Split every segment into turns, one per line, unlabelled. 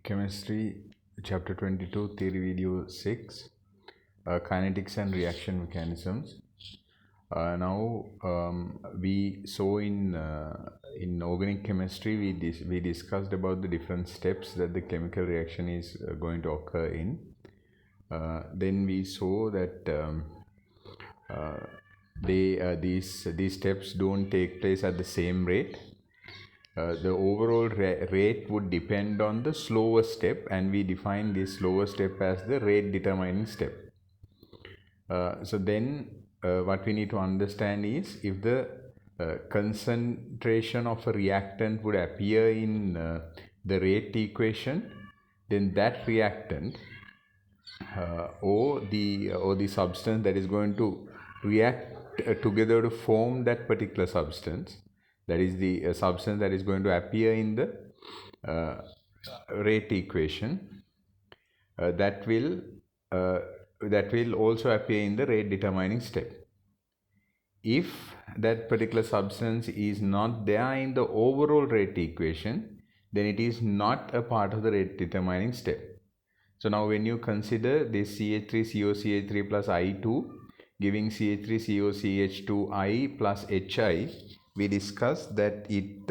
Chemistry, Chapter 22, Theory Video 6, Kinetics and Reaction Mechanisms. We saw in organic chemistry, we discussed about the different steps that the chemical reaction is going to occur in. Then we saw that these steps don't take place at the same rate. The overall rate would depend on the slower step, and we define this slower step as the rate determining step. What we need to understand is if the concentration of a reactant would appear in the rate equation, then that reactant or the substance that is going to react together to form that particular substance, that is the substance that is going to appear in the rate equation, that will also appear in the rate determining step. If that particular substance is not there in the overall rate equation, then it is not a part of the rate determining step. So now when you consider this CH3COCH3 plus I2 giving CH3COCH2I plus HI, we discussed that it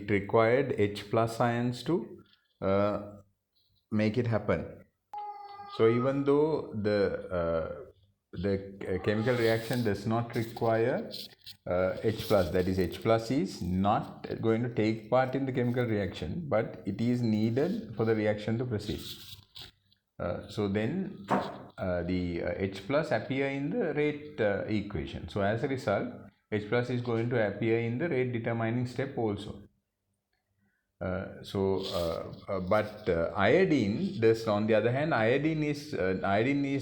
required H plus ions to make it happen. So even though the chemical reaction does not require H plus, that is H plus is not going to take part in the chemical reaction, but it is needed for the reaction to proceed. So then the H plus appear in the rate equation. So as a result, H plus is going to appear in the rate determining step also. But iodine, on the other hand, iodine is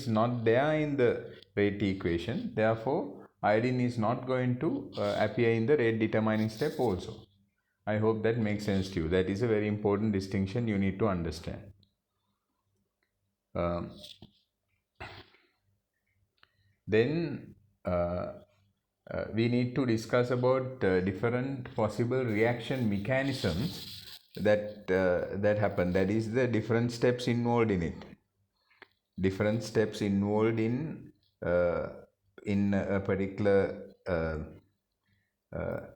not there in the rate equation. Therefore, iodine is not going to appear in the rate determining step also. I hope that makes sense to you. That is a very important distinction you need to understand. Then we need to discuss about different possible reaction mechanisms that happen. That is the different steps involved in it. Different steps involved in a particular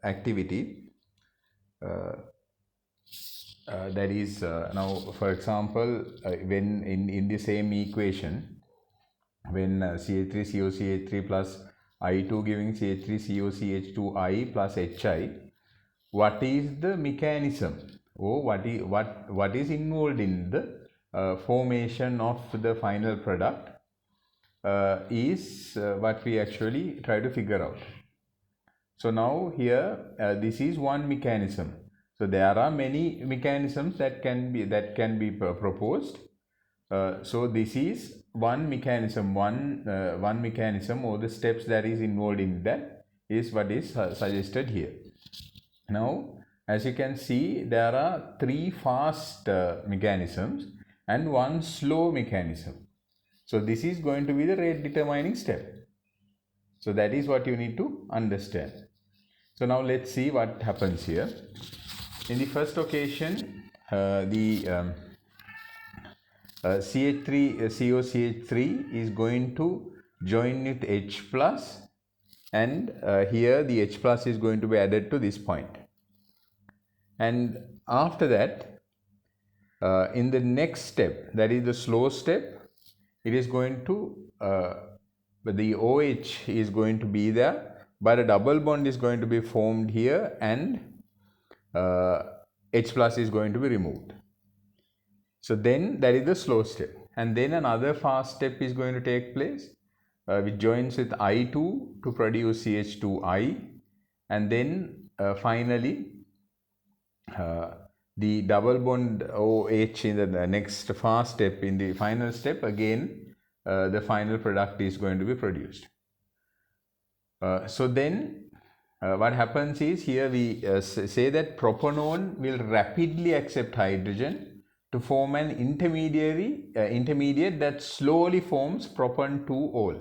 activity. That is now, for example, when in the same equation, when CH3COCH3 plus I2 giving CH3COCH2I plus HI, what is the mechanism or what is involved in the formation of the final product is what we actually try to figure out. So now here this is one mechanism. So there are many mechanisms that can be proposed. So this is one mechanism, one mechanism, or the steps that is involved in that is what is suggested here. Now, as you can see, there are three fast mechanisms and one slow mechanism. So this is going to be the rate determining step. So that is what you need to understand. So now let's see what happens here. In the first occasion, the CH3COCH3 is going to join with H plus, and here the H plus is going to be added to this point. And after that, in the next step, that is the slow step, it is going to the OH is going to be there, but a double bond is going to be formed here, and H plus is going to be removed. So then that is the slow step, and then another fast step is going to take place, which joins with I2 to produce CH2I, and then finally the double bond OH in the next fast step, in the final step, again the final product is going to be produced. So then what happens is, here we say that propanone will rapidly accept hydrogen to form an intermediate that slowly forms propan 2-ol.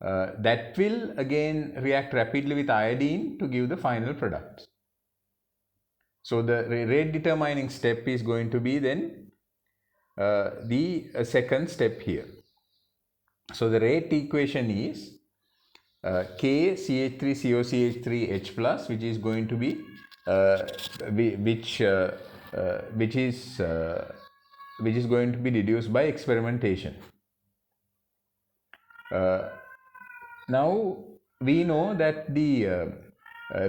that will again react rapidly with iodine to give the final product. So the rate determining step is going to be then the second step here. So the rate equation is KCH3COCH3H plus, which is going to be which is going to be deduced by experimentation. Now we know that the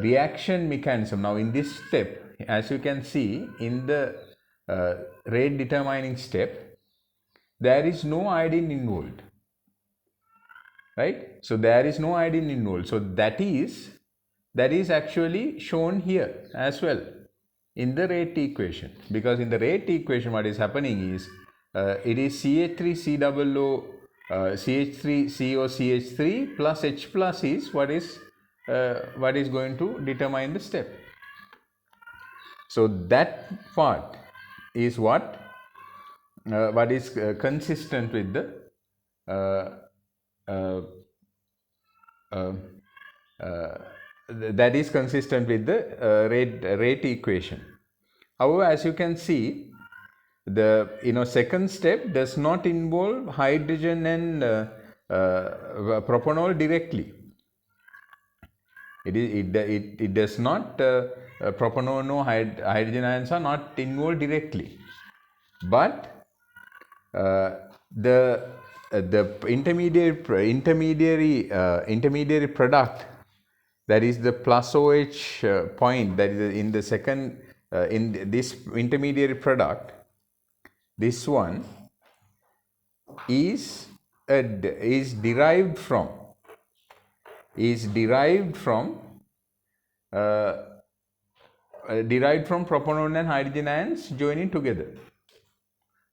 reaction mechanism, now in this step, as you can see in the rate determining step, there is no iodine involved, right? So there is no iodine involved. So that is actually shown here as well in the rate equation, because in the rate equation what is happening is it is CH3COO CH3COCH3 plus H plus is what is going to determine the step. So that part is what is consistent with the that is consistent with the rate equation. However, as you can see, the second step does not involve hydrogen and propanol directly. It does not propanol, no hydrogen ions are not involved directly, but the intermediary product, that is the plus OH point, that is in the second in this intermediary product, this one is derived from propanol and hydrogen ions joining together.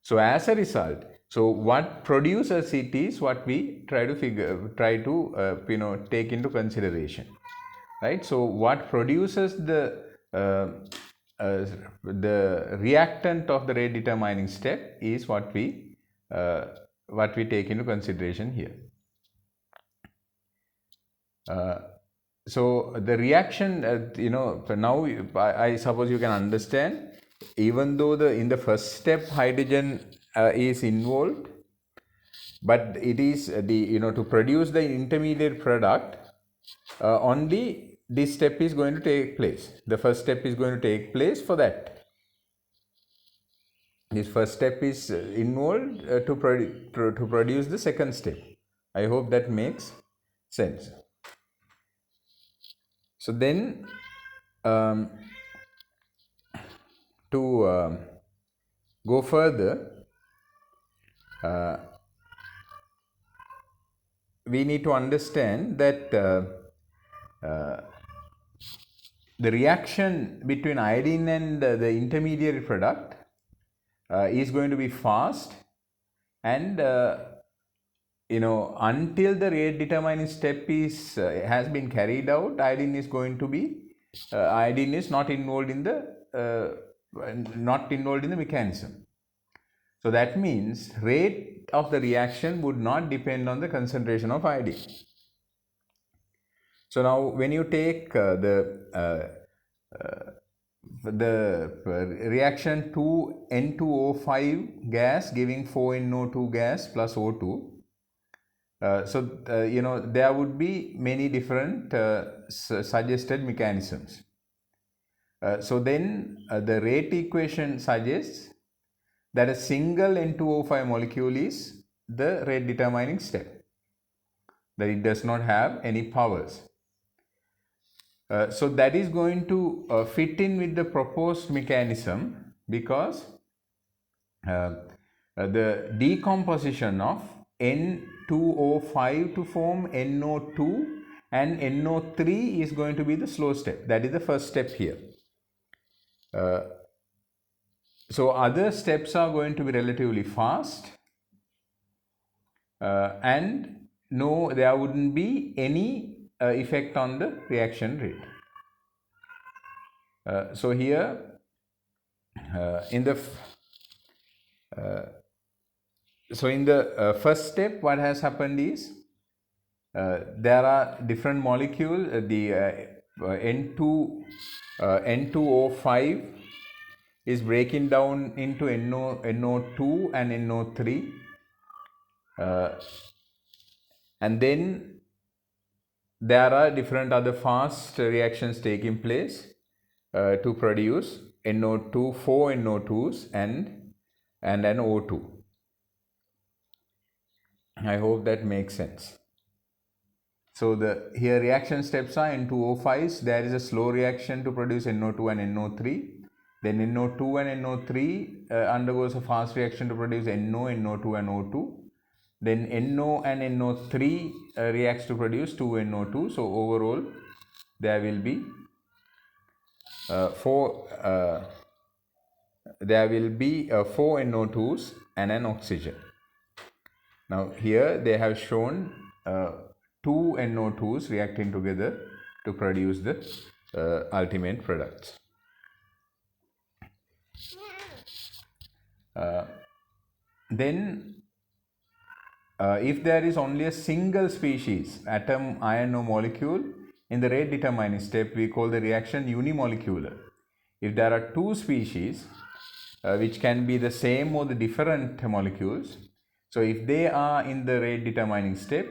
So as a result, so what produces it is what we try to take into consideration, right? So what produces the reactant of the rate determining step is what we take into consideration here. So the reaction, now I suppose you can understand, even though in the first step hydrogen is involved, but it is to produce the intermediate product, only this step is going to take place. The first step is going to take place for that. This first step is involved to produce the second step. I hope that makes sense. So then to go further, we need to understand that the reaction between iodine and the intermediary product is going to be fast, and until the rate determining step is has been carried out, iodine is not involved in the mechanism. So that means rate of the reaction would not depend on the concentration of iodine. So now when you take the reaction 2N2O5 gas giving 4NO2 gas plus O2, there would be many different suggested mechanisms. So then the rate equation suggests that a single N2O5 molecule is the rate determining step, that it does not have any powers. So that is going to fit in with the proposed mechanism, because the decomposition of N2O5 to form NO2 and NO3 is going to be the slow step. That is the first step here. So other steps are going to be relatively fast, and no, there wouldn't be any effect on the reaction rate. So here in the first step, what has happened is there are different molecules. N2O5 is breaking down into NO2 and NO3. And then there are different other fast reactions taking place to produce NO2, 4 NO2s and an O2. I hope that makes sense. So here reaction steps are N2O5s. There is a slow reaction to produce NO2 and NO3. Then NO2 and NO3 undergoes a fast reaction to produce NO, NO2 and O2. Then NO and NO3 reacts to produce 2NO2. So overall there will be 4 NO2s and an oxygen. Now here they have shown 2 NO2s reacting together to produce the ultimate products. Then if there is only a single species, atom, ion or molecule, in the rate determining step we call the reaction unimolecular. If there are two species which can be the same or the different molecules, so if they are in the rate determining step,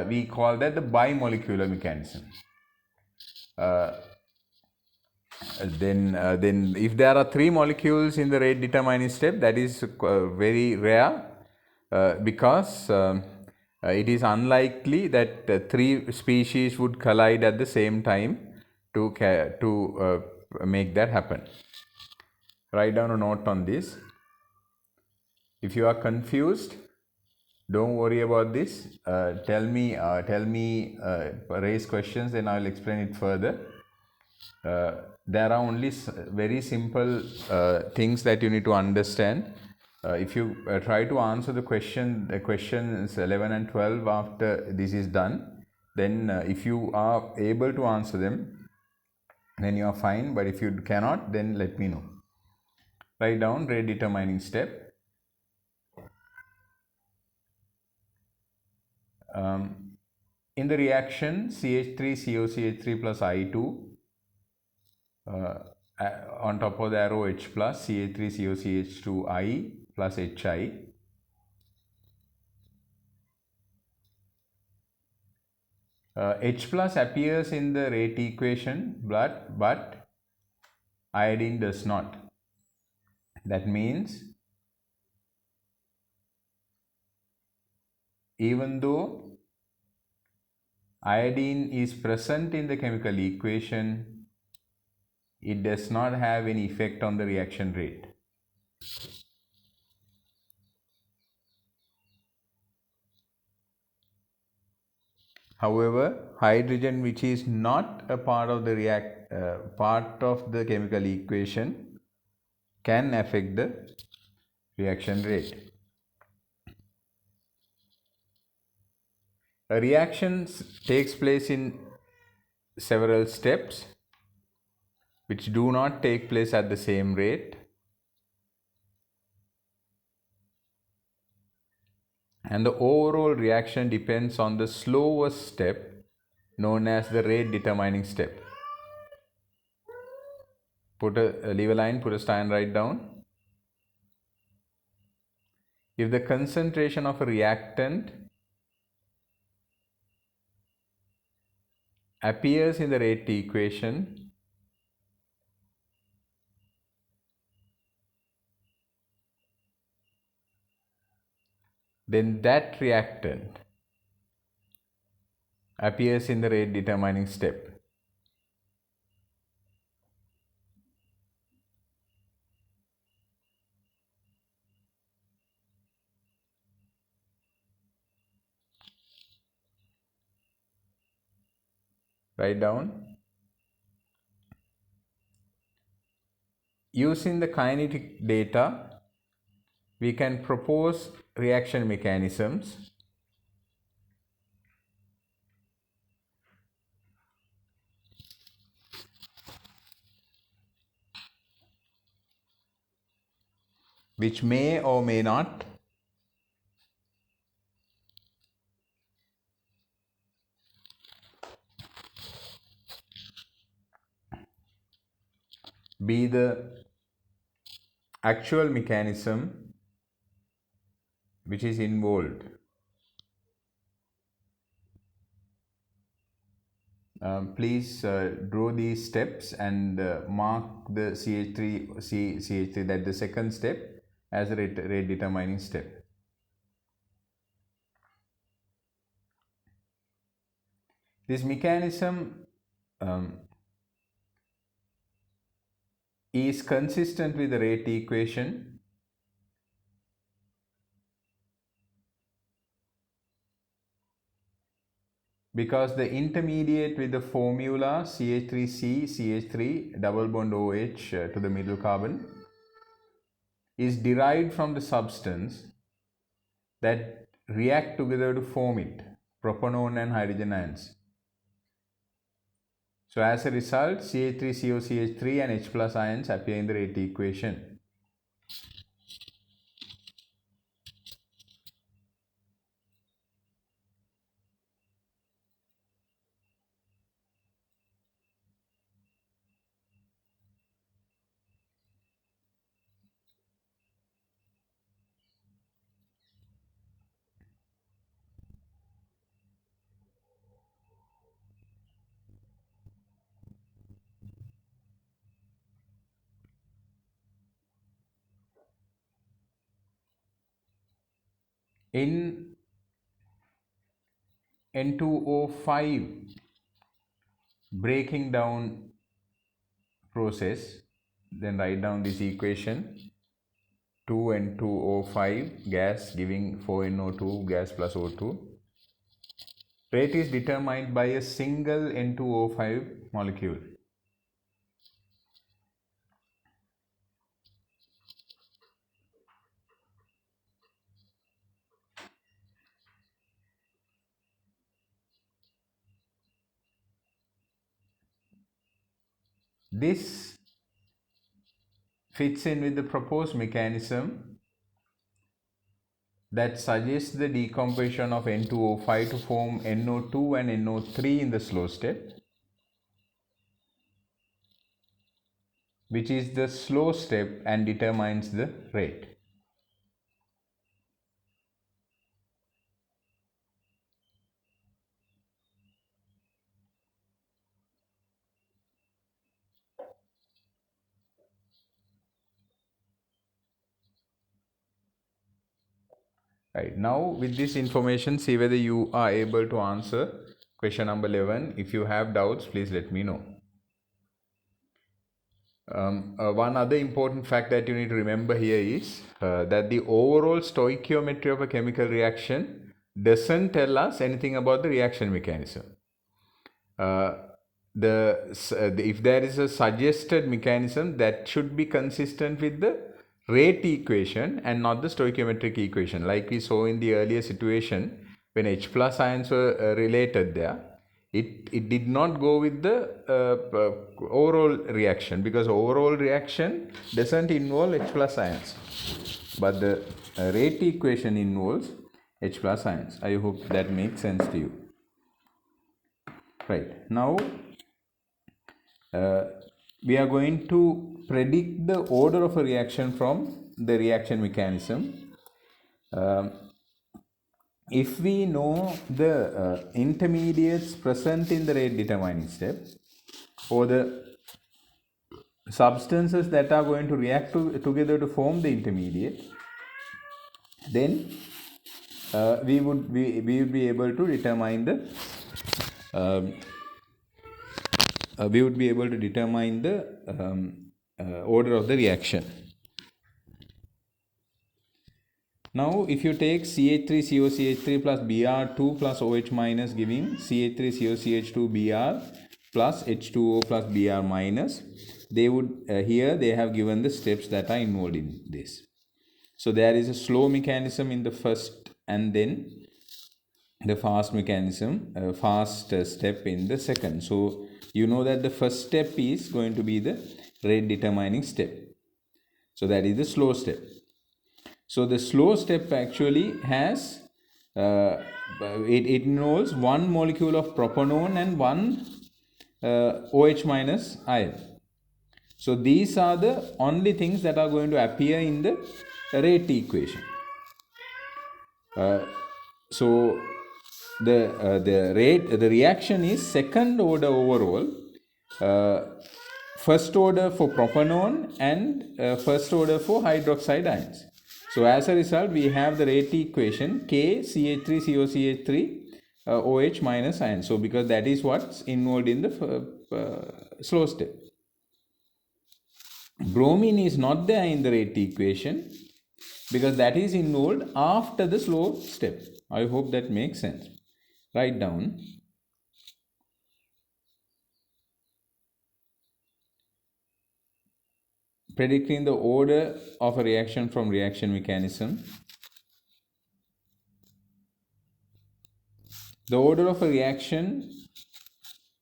we call that the bimolecular mechanism. Then if there are 3 molecules in the rate determining step, that is very rare because it is unlikely that 3 species would collide at the same time to make that happen. Write down a note on this. If you are confused, don't worry about this. Tell me, raise questions, then I will explain it further. There are only very simple things that you need to understand. If you try to answer the questions 11 and 12 after this is done, then if you are able to answer them, then you are fine. But if you cannot, then let me know. Write down rate determining step. In the reaction CH3COCH3 plus I2, on top of the arrow H plus, CH3COCH2I plus HI. H plus appears in the rate equation, but iodine does not. That means even though iodine is present in the chemical equation, it does not have any effect on the reaction rate. However, hydrogen, which is not a part of the chemical equation, can affect the reaction rate. A reaction takes place in several steps which do not take place at the same rate, and the overall reaction depends on the slowest step known as the rate determining step. Leave a line, put a star and write down. If the concentration of a reactant appears in the rate equation, then that reactant appears in the rate determining step. Write down. Using the kinetic data, we can propose reaction mechanisms which may or may not be the actual mechanism which is involved. Please draw these steps and mark the CH3, that the second step, as a rate determining step. This mechanism is consistent with the rate equation because the intermediate with the formula CH3C, CH3, double bond OH to the middle carbon is derived from the substance that react together to form it, propanone and hydrogen ions. So as a result, CH3COCH3 and H plus ions appear in the rate equation. In N2O5 breaking down process, then write down this equation: 2N2O5 gas giving 4NO2 gas plus O2. Rate is determined by a single N2O5 molecule. This fits in with the proposed mechanism that suggests the decomposition of N2O5 to form NO2 and NO3 in the slow step, which is the slow step and determines the rate. Right, now with this information, see whether you are able to answer question number 11. If you have doubts, please let me know. One other important fact that you need to remember here is that the overall stoichiometry of a chemical reaction doesn't tell us anything about the reaction mechanism. If there is a suggested mechanism, that should be consistent with the rate equation and not the stoichiometric equation, like we saw in the earlier situation when H plus ions were related there. It did not go with the overall reaction, because overall reaction doesn't involve H plus ions, but the rate equation involves H plus ions. I hope that makes sense to you. Right, now we are going to predict the order of a reaction from the reaction mechanism. If we know the intermediates present in the rate determining step, or the substances that are going to react together to form the intermediate, then we would be able to determine the order of the reaction. Now, if you take CH3COCH3 plus Br2 plus OH minus giving CH3COCH2 Br plus H2O plus Br minus, they would here they have given the steps that are involved in this. So there is a slow mechanism in the first, and then the fast mechanism, fast step in the second. So you know that the first step is going to be the rate determining step. So that is the slow step. So the slow step actually has it involves one molecule of propanone and one OH minus ion. So these are the only things that are going to appear in the rate equation. So the reaction is second order overall, first order for propanone and first order for hydroxide ions. So as a result, we have the rate equation K CH3 COCH3 OH minus ion. So because that is what's involved in the slow step. Bromine is not there in the rate equation because that is involved after the slow step. I hope that makes sense. Write down. Predicting the order of a reaction from reaction mechanism. The order of a reaction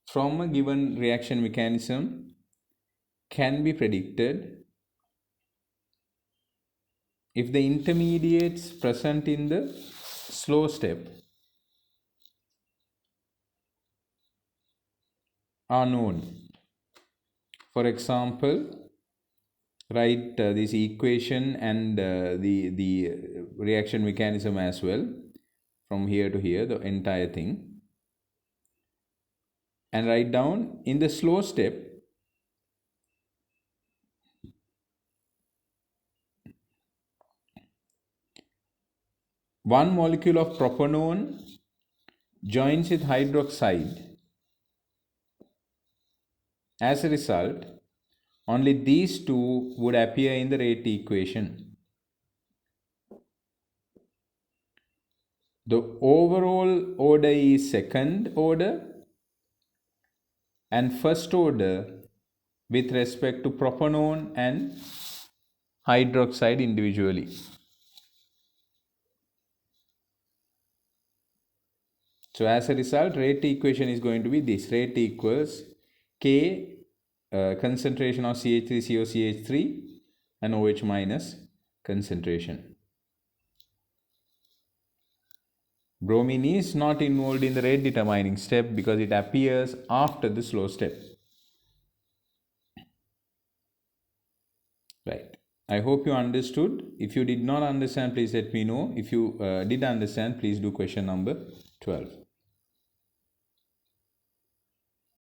from a given reaction mechanism can be predicted if the intermediates present in the slow step are known. For example, write this equation and the reaction mechanism as well, from here to here, the entire thing, and write down in the slow step one molecule of propanone joins with hydroxide. As a result, only these two would appear in the rate equation. The overall order is second order and first order with respect to propanone and hydroxide individually. So as a result, rate equation is going to be this. Rate equals K concentration of CH3 COCH3 and OH minus concentration. Bromine is not involved in the rate determining step because it appears after the slow step. Right. I hope you understood. If you did not understand, please let me know. If you did understand, please do question number 12.